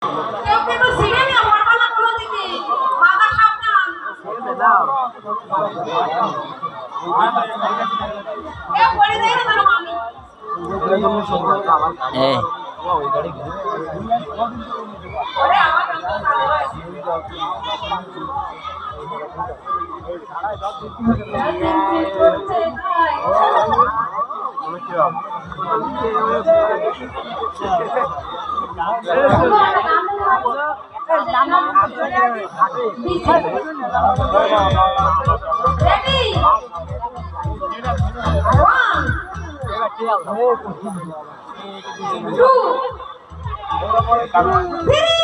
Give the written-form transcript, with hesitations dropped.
কেউ কিন্তু ছিঁড়ে নিয়ে পড়বা না কোনো দিকে, মাথা সাবধান। কেউ পড়ে যায় না জানো আমি। ওরে আমার কাছে ভালো হয়। Ready? 1, 2, 3